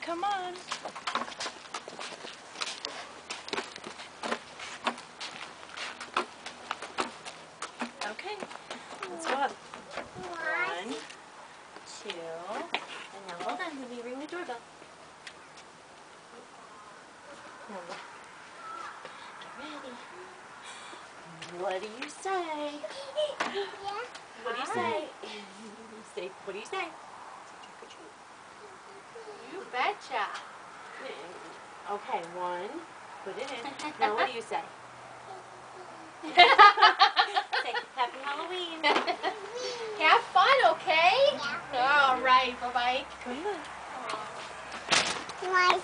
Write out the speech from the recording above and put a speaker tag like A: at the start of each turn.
A: Come on. Okay, let's go up. 1, 2, and now hold on, let me ring the doorbell. Now, get ready. What do you say? What do you say? Say, what do you say?
B: You betcha.
A: Okay, 1, put it in. Now what do you say? Say, Happy Halloween.
B: Have fun, okay?
C: Yeah.
B: All right, bye-bye.
A: Come on.
C: My